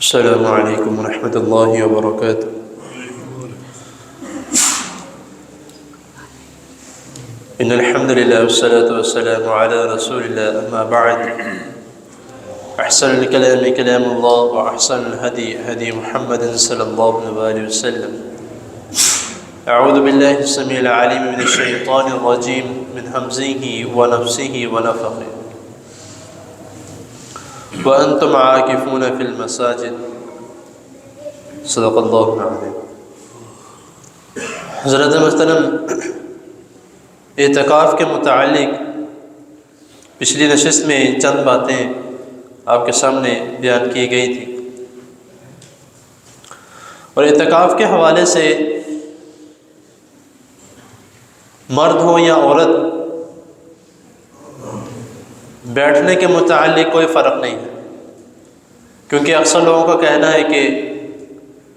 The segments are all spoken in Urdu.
السلام علیکم ورحمۃ اللہ وبرکاتہ۔ ان الحمد للہ والصلاة والسلام علی رسول اللہ، اما بعد، احسن الکلام کلام اللہ واحسن الہدی ہدی محمد صلی اللہ علیہ وسلم۔ اعوذ باللہ السمیع العلیم من الشیطان الرجیم من ہمزہ ونفسہ ونفخہ وَأَنْتُمْ عَاكِفُونَ فِي الْمَسَاجِدِ صدق اللہ العظیم۔ حضرت محترم، اعتکاف کے متعلق پچھلی نشست میں چند باتیں آپ کے سامنے بیان کی گئی تھی، اور اعتکاف کے حوالے سے مرد ہو یا عورت بیٹھنے کے متعلق کوئی فرق نہیں ہے، کیونکہ اکثر لوگوں کا کہنا ہے کہ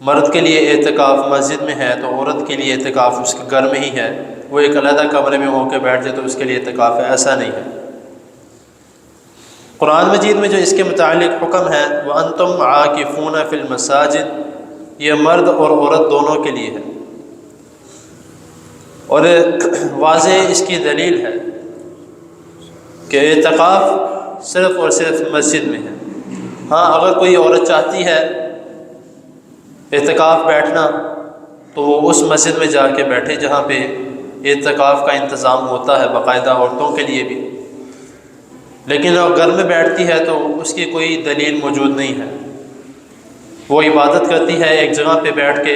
مرد کے لیے اعتکاف مسجد میں ہے تو عورت کے لیے اعتکاف اس کے گھر میں ہی ہے، وہ ایک علیحدہ کمرے میں ہو کے بیٹھ جائے تو اس کے لیے اعتکاف ہے۔ ایسا نہیں ہے۔ قرآن مجید میں جو اس کے متعلق حکم ہے وَأَنْتُمْ عَاكِفُونَ فِي الْمَسَاجِدِ، یہ مرد اور عورت دونوں کے لیے ہے، اور واضح اس کی دلیل ہے کہ اعتکاف صرف اور صرف مسجد میں ہے۔ ہاں، اگر کوئی عورت چاہتی ہے اعتکاف بیٹھنا تو وہ اس مسجد میں جا کے بیٹھے جہاں پہ اعتکاف کا انتظام ہوتا ہے باقاعدہ عورتوں کے لیے بھی، لیکن اگر گھر میں بیٹھتی ہے تو اس کی کوئی دلیل موجود نہیں ہے۔ وہ عبادت کرتی ہے ایک جگہ پہ بیٹھ کے،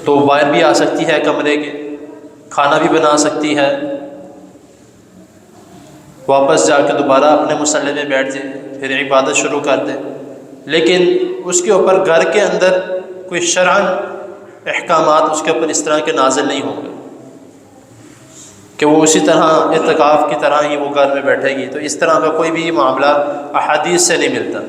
تو باہر بھی آ سکتی ہے کمرے کے، کھانا بھی بنا سکتی ہے، واپس جا کے دوبارہ اپنے مصلی میں بیٹھ جائے، پھر عبادت شروع کر دے، لیکن اس کے اوپر گھر کے اندر کوئی شرعاً احکامات اس کے اوپر اس طرح کے نازل نہیں ہوں گے کہ وہ اسی طرح اعتکاف کی طرح ہی وہ گھر میں بیٹھے گی، تو اس طرح کا کوئی بھی معاملہ احادیث سے نہیں ملتا۔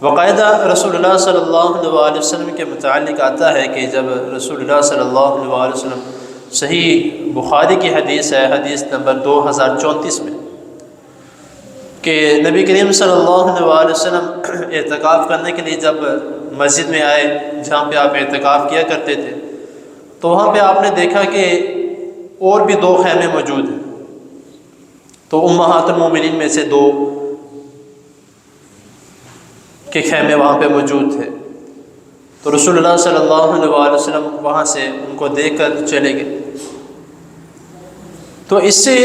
باقاعدہ رسول اللہ صلی اللہ علیہ وسلم کے متعلق آتا ہے کہ جب رسول اللہ صلی اللہ علیہ وسلم، صحیح بخاری کی حدیث ہے، حدیث نمبر 2034 میں، کہ نبی کریم صلی اللہ علیہ وسلم اعتکاف کرنے کے لیے جب مسجد میں آئے جہاں پہ آپ اعتکاف کیا کرتے تھے، تو وہاں پہ آپ نے دیکھا کہ اور بھی 2 خیمے موجود ہیں، تو امہات المومنین میں سے 2 کے خیمے وہاں پہ موجود تھے، تو رسول اللہ صلی اللہ علیہ وسلم وہاں سے ان کو دیکھ کر چلے گئے۔ تو اس سے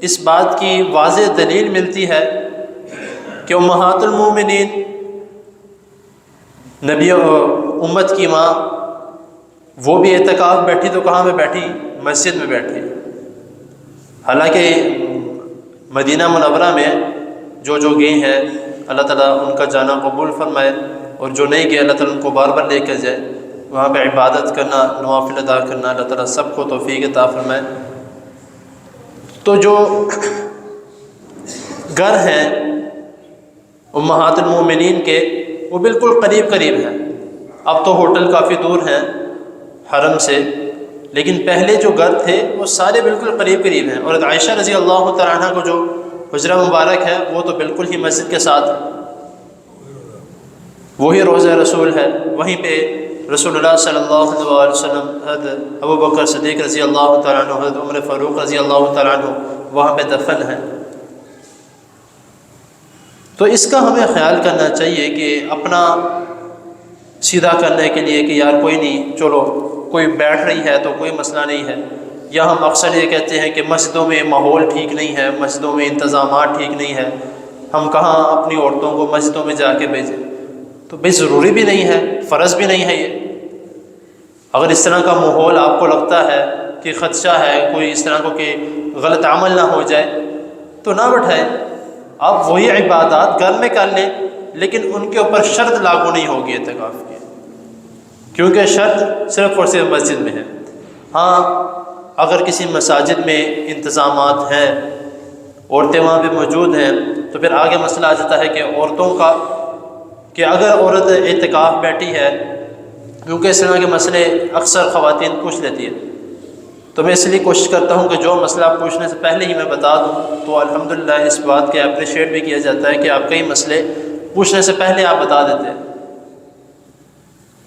اس بات کی واضح دلیل ملتی ہے کہ امہات المومنین، نبی امت کی ماں، وہ بھی اعتکاف بیٹھی تو کہاں میں بیٹھی؟ مسجد میں بیٹھی۔ حالانکہ مدینہ منورہ میں جو گئے ہیں اللہ تعالیٰ ان کا جانا قبول فرمائے، اور جو نہیں گئے اللہ تعالیٰ ان کو بار بار لے کر جائے، وہاں پہ عبادت کرنا، نوافل ادا کرنا، اللہ تعالیٰ سب کو توفیق عطا فرمائے۔ تو جو گھر ہیں امہات المومنین کے، وہ بالکل قریب قریب ہیں۔ اب تو ہوٹل کافی دور ہیں حرم سے، لیکن پہلے جو گھر تھے وہ سارے بالکل قریب قریب ہیں، اور عائشہ رضی اللہ تعالیٰ عنہ کو جو حجرہ مبارک ہے وہ تو بالکل ہی مسجد کے ساتھ ہے، وہی روضہ رسول ہے، وہیں پہ رسول اللہ صلی اللہ علیہ وسلم، حضرت ابوبکر صدیق رضی اللہ تعالیٰ عنہ، حضرت عمر فاروق رضی اللہ تعالیٰ عنہ وہاں پہ دفن ہیں۔ تو اس کا ہمیں خیال کرنا چاہیے کہ اپنا سیدھا کرنے کے لیے کہ یار کوئی نہیں، چلو کوئی بیٹھ رہی ہے تو کوئی مسئلہ نہیں ہے، یا ہم اکثر یہ کہتے ہیں کہ مسجدوں میں ماحول ٹھیک نہیں ہے، مسجدوں میں انتظامات ٹھیک نہیں ہے، ہم کہاں اپنی عورتوں کو مسجدوں میں جا کے بھیجیں؟ تو بھئی ضروری بھی نہیں ہے، فرض بھی نہیں ہے یہ۔ اگر اس طرح کا ماحول آپ کو لگتا ہے کہ خدشہ ہے کوئی اس طرح کو کہ غلط عمل نہ ہو جائے، تو نہ بٹھائیں، آپ وہی عبادات گھر میں کر لیں، لیکن ان کے اوپر شرط لاگو نہیں ہوگی اعتکاف کی، کیونکہ شرط صرف اور صرف مسجد میں ہے۔ ہاں، اگر کسی مساجد میں انتظامات ہیں، عورتیں وہاں پہ موجود ہیں، تو پھر آگے مسئلہ آ جاتا ہے کہ عورتوں کا، کہ اگر عورت اعتکاف بیٹھی ہے، کیونکہ اس طرح کے مسئلے اکثر خواتین پوچھ لیتی ہیں تو میں اس لیے کوشش کرتا ہوں کہ جو مسئلہ پوچھنے سے پہلے ہی میں بتا دوں، تو الحمدللہ اس بات کے اپریشیٹ بھی کیا جاتا ہے کہ آپ کئی مسئلے پوچھنے سے پہلے آپ بتا دیتے ہیں،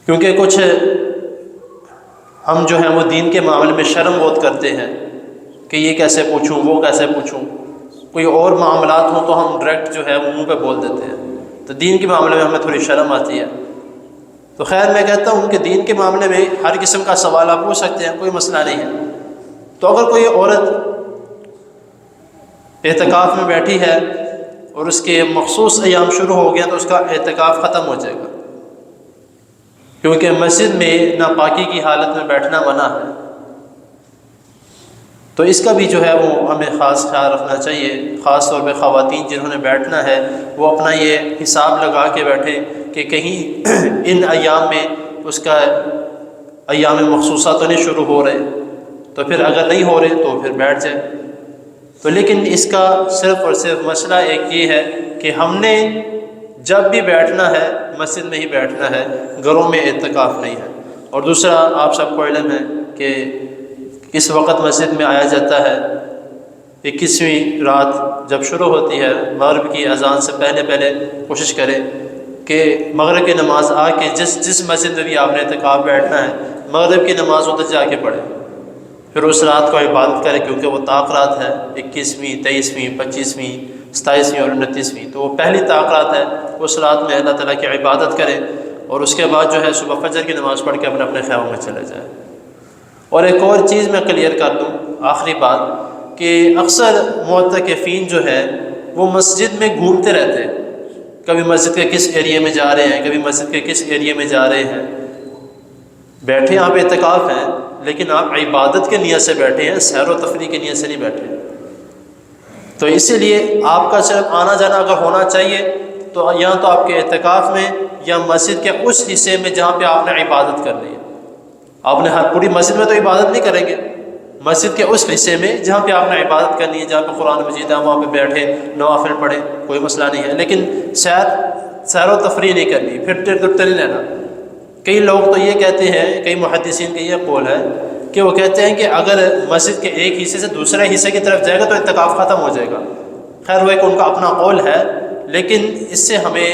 کیونکہ کچھ ہم جو ہیں وہ دین کے معاملے میں شرم بہت کرتے ہیں کہ یہ کیسے پوچھوں، وہ کیسے پوچھوں، کوئی اور معاملات ہوں تو ہم ڈائریکٹ جو ہے وہ منہ پہ بول دیتے ہیں، تو دین کے معاملے میں ہمیں تھوڑی شرم آتی ہے۔ تو خیر میں کہتا ہوں کہ دین کے معاملے میں ہر قسم کا سوال آپ پوچھ سکتے ہیں، کوئی مسئلہ نہیں ہے۔ تو اگر کوئی عورت اعتکاف میں بیٹھی ہے اور اس کے مخصوص ایام شروع ہو گیا تو اس کا اعتکاف ختم ہو جائے گا، کیونکہ مسجد میں ناپاکی کی حالت میں بیٹھنا منع ہے۔ تو اس کا بھی جو ہے وہ ہمیں خاص خیال رکھنا چاہیے، خاص طور پہ خواتین جنہوں نے بیٹھنا ہے وہ اپنا یہ حساب لگا کے بیٹھیں کہ کہیں ان ایام میں اس کا ایام مخصوصہ تو نہیں شروع ہو رہے، تو پھر اگر نہیں ہو رہے تو پھر بیٹھ جائے۔ تو لیکن اس کا صرف اور صرف مسئلہ ایک یہ ہے کہ ہم نے جب بھی بیٹھنا ہے مسجد میں ہی بیٹھنا ہے، گھروں میں اعتکاف نہیں ہے۔ اور دوسرا آپ سب کو علم ہے کہ اس وقت مسجد میں آیا جاتا ہے 21ویں رات جب شروع ہوتی ہے، مغرب کی اذان سے پہلے کوشش کرے کہ مغرب کی نماز آ کے جس مسجد میں بھی آپ نے اعتکاف بیٹھنا ہے مغرب کی نماز ادھر جا کے پڑھے، پھر اس رات کو عبادت کرے، کیونکہ وہ طاق رات ہے، 21ویں 23ویں 25ویں 27ویں اور 29ویں، تو وہ پہلی طاق رات ہے۔ اس رات میں اللہ تعالیٰ کی عبادت کرے اور اس کے بعد جو ہے صبح فجر کی نماز پڑھ کے اپنے خیموں میں چلے جائے۔ اور ایک اور چیز میں کلیئر کر دوں، آخری بات، کہ اکثر معتکفین جو ہے وہ مسجد میں گھومتے رہتے ہیں، کبھی مسجد کے کس ایریے میں جا رہے ہیں، کبھی مسجد کے کس ایریے میں جا رہے ہیں۔ بیٹھے آپ اعتکاف ہیں لیکن آپ عبادت کے نیت سے بیٹھے ہیں، سیر و تفریح کی نیت سے نہیں بیٹھے۔ تو اسی لیے آپ کا صرف آنا جانا اگر ہونا چاہیے تو یا تو آپ کے اعتکاف میں یا مسجد کے اس حصے میں جہاں پہ آپ نے عبادت کرنی ہے۔ آپ نے ہر پوری مسجد میں تو عبادت نہیں کریں گے، مسجد کے اس حصے میں جہاں پہ آپ نے عبادت کرنی ہے، جہاں پہ قرآن مجید ہے وہاں پہ بیٹھے نوافل پڑھے، کوئی مسئلہ نہیں ہے، لیکن سیر و تفریح نہیں کرنی، پھرتے دھرتے نہیں لینا۔ کئی لوگ تو یہ کہتے ہیں، کئی محدثین کا یہ قول ہے کہ وہ کہتے ہیں کہ اگر مسجد کے ایک حصے سے دوسرے حصے کی طرف جائے گا تو اعتکاف ختم ہو جائے گا۔ خیر وہ ایک ان کا اپنا قول ہے، لیکن اس سے ہمیں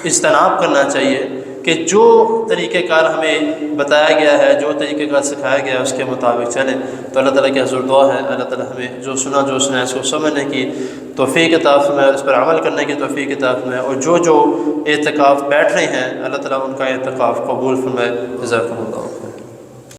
اجتناب کرنا چاہیے کہ جو طریقہ کار ہمیں بتایا گیا ہے، جو طریقہ کار سکھایا گیا ہے اس کے مطابق چلیں۔ تو اللہ تعالیٰ کی حضور دعا ہے اللہ تعالیٰ ہمیں جو سنا اس کو سمجھنے کی توفیق عطا فرمائے، اس پر عمل کرنے کی توفیق عطا فرمائے، اور جو اعتکاف بیٹھ رہے ہیں اللہ تعالیٰ ان کا اعتکاف قبول فرمائے۔ جزاکم اللہ۔